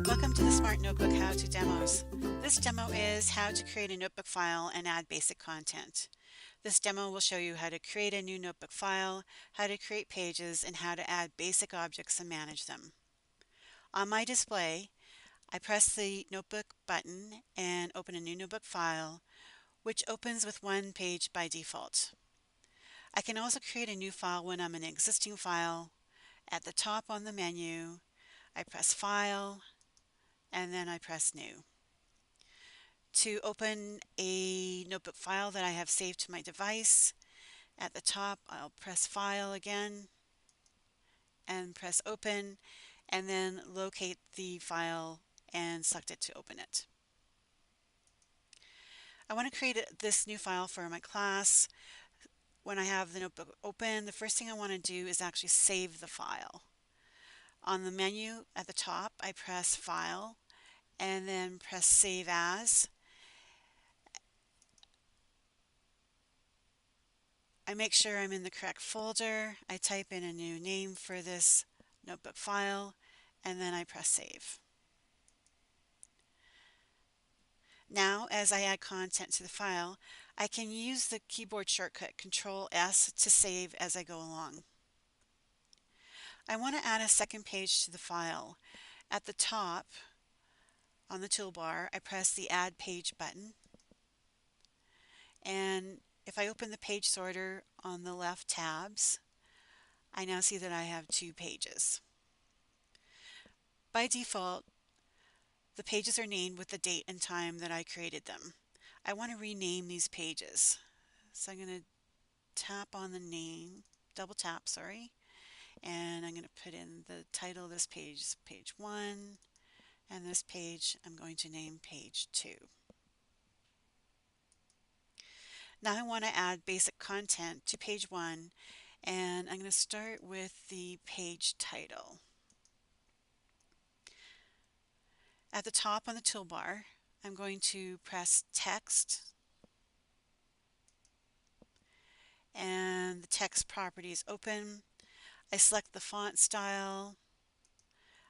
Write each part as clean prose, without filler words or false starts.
Welcome to the Smart Notebook How-To Demos. This demo is how to create a notebook file and add basic content. This demo will show you how to create a new notebook file, how to create pages, and how to add basic objects and manage them. On my display, I press the Notebook button and open a new notebook file, which opens with one page by default. I can also create a new file when I'm in an existing file. At the top on the menu, I press File, and then I press New. To open a notebook file that I have saved to my device, at the top I'll press File again and press Open, and then locate the file and select it to open it. I want to create this new file for my class. When I have the notebook open, the first thing I want to do is actually save the file. On the menu at the top, I press File and then press Save As. I make sure I'm in the correct folder. I type in a new name for this notebook file, and then I press Save. Now, as I add content to the file, I can use the keyboard shortcut Control S to save as I go along. I want to add a second page to the file. At the top, on the toolbar, I press the Add Page button, and if I open the page sorter on the left tabs, I now see that I have two pages. By default, the pages are named with the date and time that I created them. I want to rename these pages. So I'm going to tap on the name, double tap, sorry, and I'm going to put in the title of this page, page 1, and this page I'm going to name page 2. Now I want to add basic content to page 1, and I'm going to start with the page title. At the top on the toolbar, I'm going to press Text, and the text properties open. I select the font style,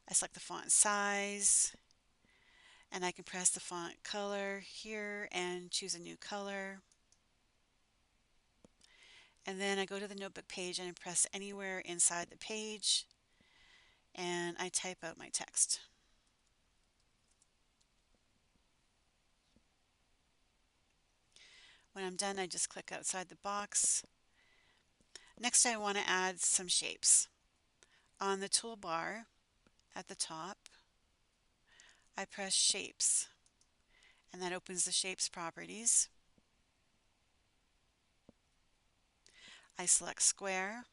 I select the font size, and I can press the font color here and choose a new color. And then I go to the notebook page and I press anywhere inside the page, and I type out my text. When I'm done, I just click outside the box. Next, I want to add some shapes. On the toolbar at the top, I press Shapes, and that opens the Shapes properties. I select Square.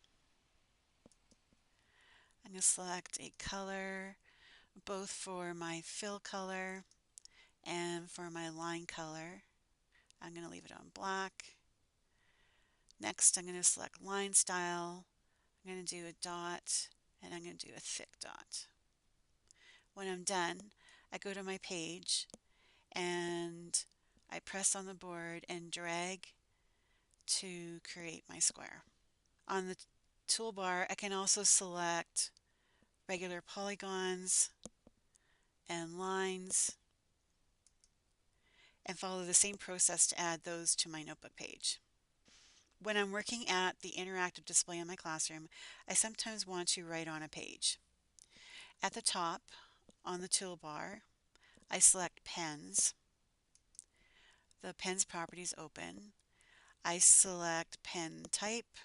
I'm going to select a color, both for my fill color and for my line color. I'm going to leave it on black. Next, I'm going to select line style. I'm going to do a dot, and I'm going to do a thick dot. When I'm done, I go to my page and I press on the board and drag to create my square. On the toolbar, I can also select regular polygons and lines and follow the same process to add those to my notebook page. When I'm working at the interactive display in my classroom, I sometimes want to write on a page. At the top, on the toolbar, I select Pens. The Pens properties open. I select Pen Type,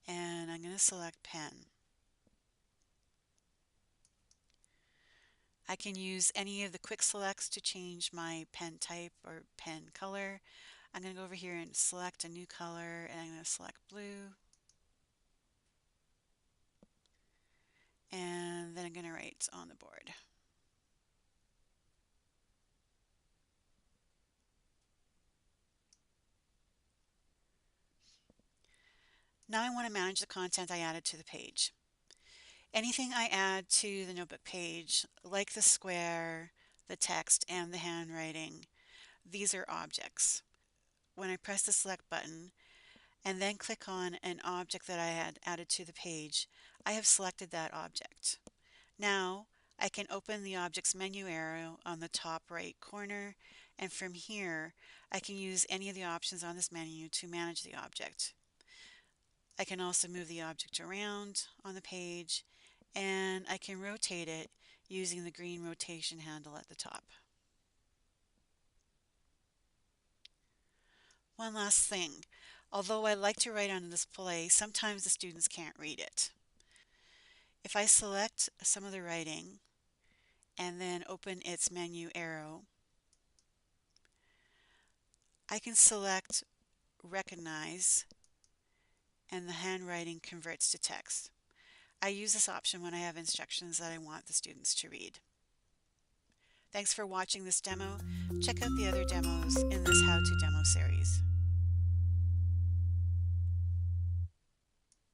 and I'm going to select Pen. I can use any of the quick selects to change my pen type or pen color. I'm going to go over here and select a new color, and I'm going to select blue. And then I'm going to write on the board. Now I want to manage the content I added to the page. Anything I add to the notebook page, like the square, the text, and the handwriting, these are objects. When I press the select button and then click on an object that I had added to the page, I have selected that object. Now I can open the object's menu arrow on the top right corner, and from here I can use any of the options on this menu to manage the object. I can also move the object around on the page, and I can rotate it using the green rotation handle at the top. One last thing. Although I like to write on a display, sometimes the students can't read it. If I select some of the writing and then open its menu arrow, I can select Recognize, and the handwriting converts to text. I use this option when I have instructions that I want the students to read. Thanks for watching this demo. Check out the other demos in this How to Demo series.